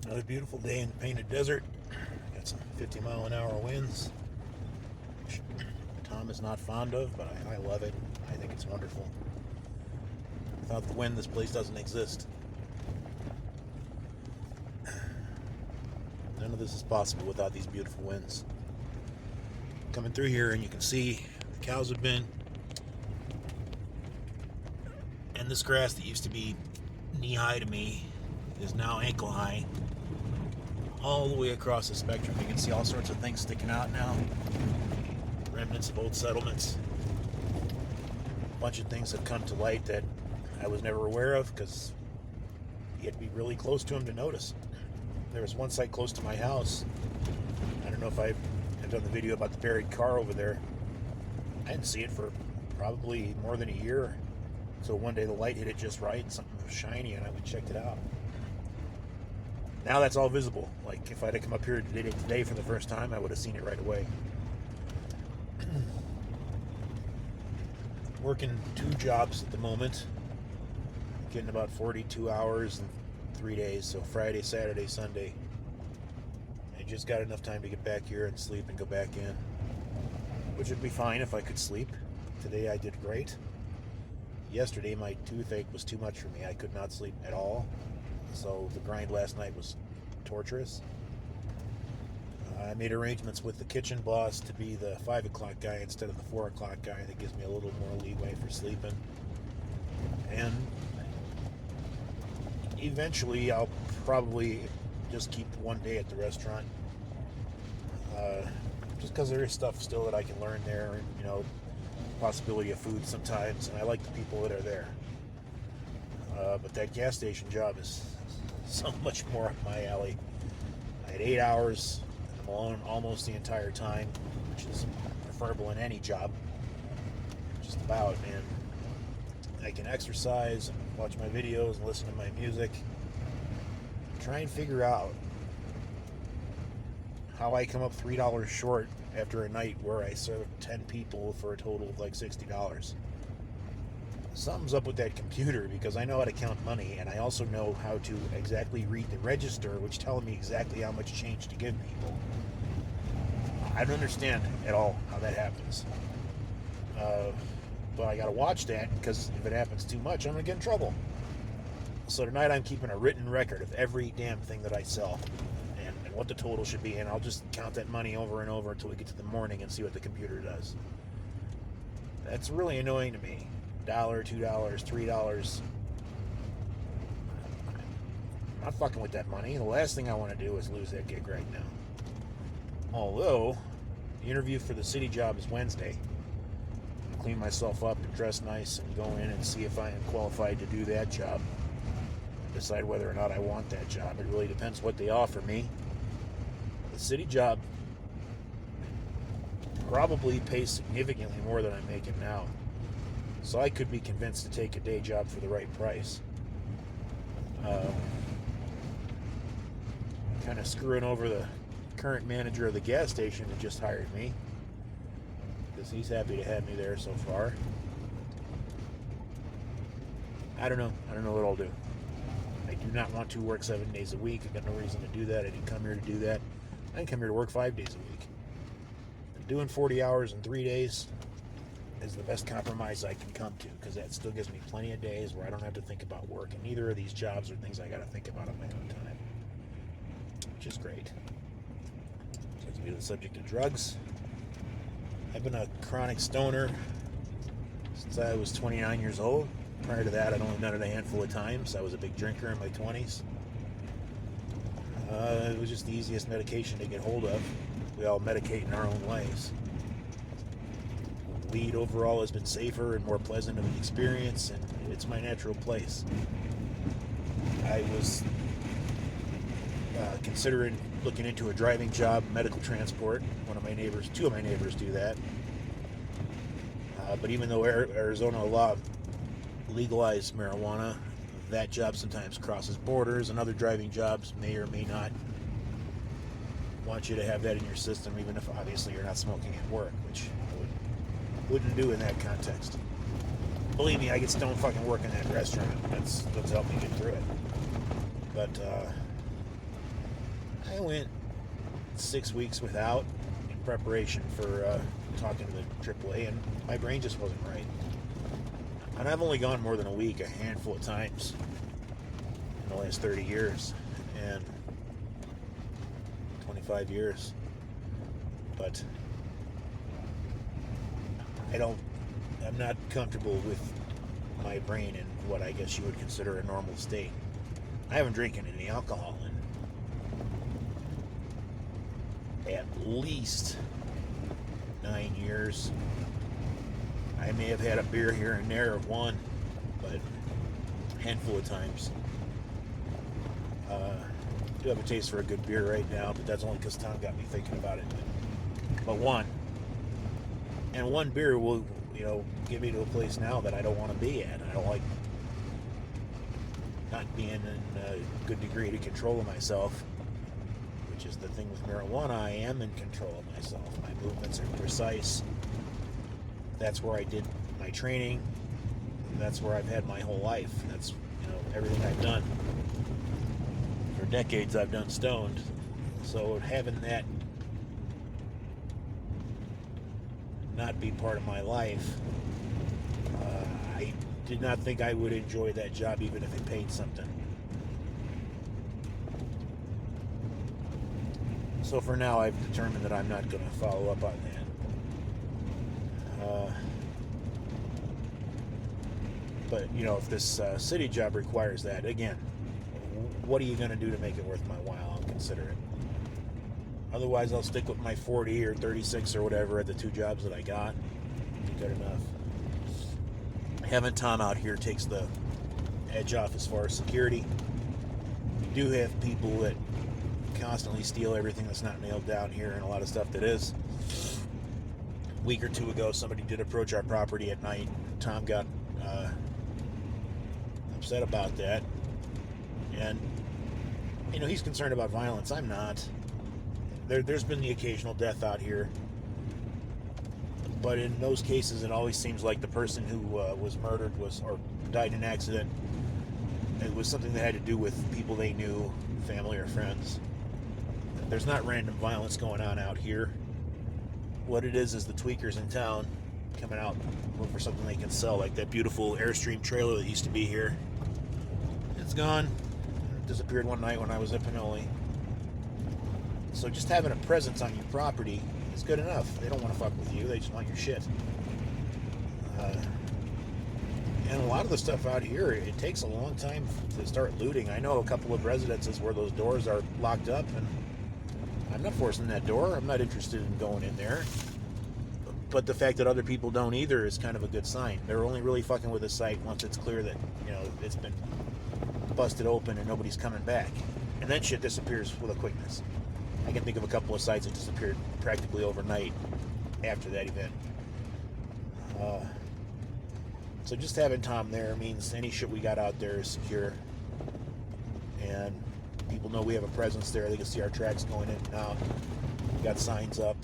Another beautiful day in the Painted Desert. Got some 50-mile-an-hour winds, which Tom is not fond of, but I love it. I think it's wonderful. Without the wind, this place doesn't exist. None of this is possible without these beautiful winds. Coming through here, and you can see the cows have been, and this grass that used to be knee-high to me is now ankle-high. All the way across the spectrum. You can see all sorts of things sticking out now. Remnants of old settlements. A bunch of things have come to light that I was never aware of because you had to be really close to them to notice. There was one site close to my house. I don't know if I've done the video about the buried car over there. I didn't see it for probably more than a year. So one day the light hit it just right, something was shiny, and I went and checked it out. Now that's all visible. Like if I'd have come up here today for the first time, I would have seen it right away. Working 2 jobs at the moment. Getting about 42 hours in 3 days, so Friday, Saturday, Sunday. I just got enough time to get back here and sleep and go back in, which would be fine if I could sleep. Today I did great. Yesterday my toothache was too much for me. I could not sleep at all. So the grind last night was torturous. I made arrangements with the kitchen boss to be the 5 o'clock guy instead of the 4 o'clock guy. That gives me a little more leeway for sleeping. And eventually I'll probably just keep one day at the restaurant. Just because there is stuff still that I can learn there, and possibility of food sometimes, and I like the people that are there. But that gas station job is so much more up my alley. I had 8 hours. I'm alone almost the entire time, which is preferable in any job. Just about, and I can exercise and watch my videos and listen to my music. Try and figure out how I come up $3 short after a night where I served 10 people for a total of like $60. Something's up with that computer, because I know how to count money, and I also know how to exactly read the register, which tells me exactly how much change to give people. I don't understand at all how that happens. But I gotta watch that, because if it happens too much, I'm gonna get in trouble. So tonight I'm keeping a written record of every damn thing that I sell, and what the total should be, and I'll just count that money over and over until we get to the morning and see what the computer does. That's really annoying to me. $1, $2, $3. I'm not fucking with that money. The last thing I want to do is lose that gig right now. Although, the interview for the city job is Wednesday. I'll clean myself up and dress nice and go in and see if I am qualified to do that job. Decide whether or not I want that job. It really depends what they offer me. The city job probably pays significantly more than I'm making now. So I could be convinced to take a day job for the right price. Kind of screwing over the current manager of the gas station that just hired me, because he's happy to have me there so far. I don't know what I'll do. I do not want to work 7 days a week. I've got no reason to do that. I didn't come here to do that. I didn't come here to work 5 days a week. Doing 40 hours in 3 days is the best compromise I can come to, because that still gives me plenty of days where I don't have to think about work, and neither of these jobs are things I got to think about on my own time, which is great. So to be the subject of drugs, I've been a chronic stoner since I was 29 years old. Prior to that, I'd only done it a handful of times. I was a big drinker in my 20s. It was just the easiest medication to get hold of. We all medicate in our own ways. Weed overall has been safer and more pleasant of an experience, and it's my natural place. I was considering looking into a driving job, medical transport. Two of my neighbors do that. But even though Arizona law legalized marijuana, that job sometimes crosses borders, and other driving jobs may or may not want you to have that in your system, even if obviously you're not smoking at work, which I wouldn't do in that context. Believe me, I get stoned fucking working at that restaurant. That's helped me get through it. But I went 6 weeks without in preparation for talking to the AAA, and my brain just wasn't right. And I've only gone more than a week a handful of times in the last 30 years and 25 years. But I'm not comfortable with my brain in what I guess you would consider a normal state. I haven't drinking any alcohol in at least 9 years. I may have had a beer here and there or one, but a handful of times. I do have a taste for a good beer right now, but that's only because Tom got me thinking about it. But one. And one beer will, get me to a place now that I don't want to be at. I don't like not being in a good degree to control of myself, which is the thing with marijuana. I am in control of myself. My movements are precise. That's where I did my training. That's where I've had my whole life. That's, everything I've done. For decades I've done stoned. So having that not be part of my life, I did not think I would enjoy that job even if it paid something. So for now, I've determined that I'm not going to follow up on that. But, if this city job requires that, again, what are you going to do to make it worth my while? I'll consider it. Otherwise, I'll stick with my 40 or 36 or whatever at the 2 jobs that I got. Good enough. Having Tom out here takes the edge off as far as security. You do have people that constantly steal everything that's not nailed down here, and a lot of stuff that is. A week or 2 ago, somebody did approach our property at night. Tom got upset about that. And, he's concerned about violence. I'm not. There's been the occasional death out here. But in those cases, it always seems like the person who was murdered or died in an accident, it was something that had to do with people they knew, family or friends. There's not random violence going on out here. What it is the tweakers in town coming out looking for something they can sell, like that beautiful Airstream trailer that used to be here. It's gone. It disappeared one night when I was at Pinoli. So just having a presence on your property is good enough. They don't want to fuck with you. They just want your shit. And a lot of the stuff out here, it takes a long time to start looting. I know a couple of residences where those doors are locked up, and I'm not forcing that door. I'm not interested in going in there. But the fact that other people don't either is kind of a good sign. They're only really fucking with the site once it's clear that, it's been busted open and nobody's coming back. And then shit disappears with a quickness. I can think of a couple of sites that disappeared practically overnight after that event. So just having Tom there means any shit we got out there is secure. And people know we have a presence there. They can see our tracks going in and out. We got signs up.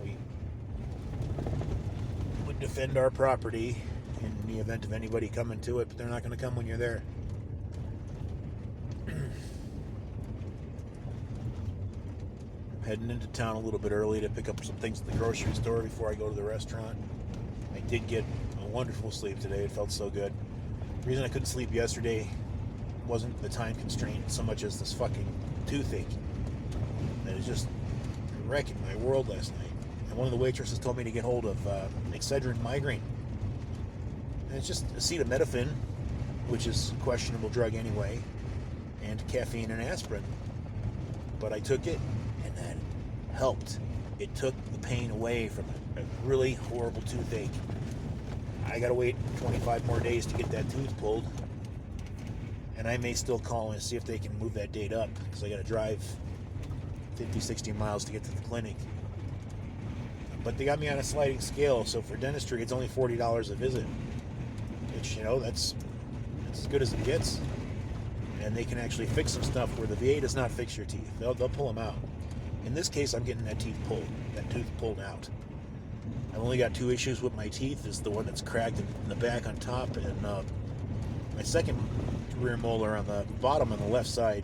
We would defend our property in the event of anybody coming to it, but they're not going to come when you're there. Heading into town a little bit early to pick up some things at the grocery store before I go to the restaurant. I did get a wonderful sleep today. It felt so good. The reason I couldn't sleep yesterday wasn't the time constraint so much as this fucking toothache that is just wrecking my world last night. And one of the waitresses told me to get hold of Excedrin Migraine. And it's just acetaminophen, which is a questionable drug anyway, and caffeine and aspirin. But I took it, and that helped. It took the pain away from a really horrible toothache. I gotta wait 25 more days to get that tooth pulled, and I may still call and see if they can move that date up, because I gotta drive 50, 60 miles to get to the clinic. But they got me on a sliding scale, so for dentistry it's only $40 a visit, which, that's as good as it gets. And they can actually fix some stuff where the VA does not fix your teeth. They'll pull them out. In this case, I'm getting that tooth pulled out. I've only got 2 issues with my teeth. Is the one that's cracked in the back on top, and my second rear molar on the bottom on the left side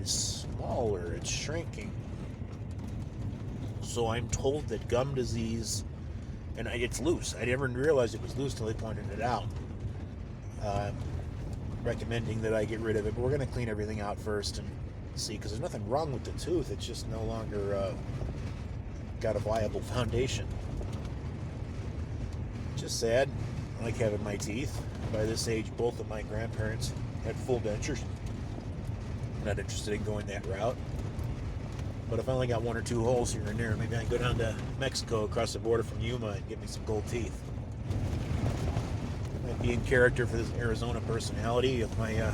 is smaller, it's shrinking. So I'm told that gum disease, and it's loose. I never realized it was loose till they pointed it out. Recommending that I get rid of it, but we're going to clean everything out first and see, because there's nothing wrong with the tooth. It's just no longer got a viable foundation. Just sad. I like having my teeth. By this age, both of my grandparents had full dentures. Not interested in going that route. But if I only got one or two holes here and there, maybe I can go down to Mexico across the border from Yuma and get me some gold teeth. Might be in character for this Arizona personality with my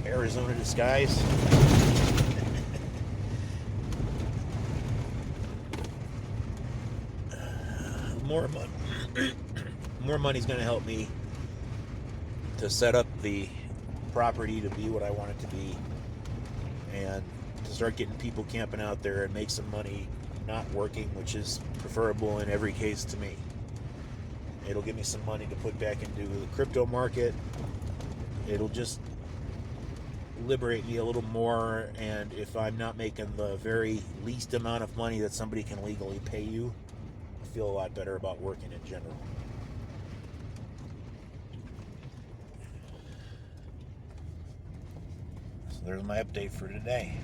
Arizona disguise. More money's going to help me to set up the property to be what I want it to be, and to start getting people camping out there and make some money not working, which is preferable in every case to me. It'll give me some money to put back into the crypto market. It'll just liberate me a little more, and if I'm not making the very least amount of money that somebody can legally pay you, I feel a lot better about working in general. So there's my update for today.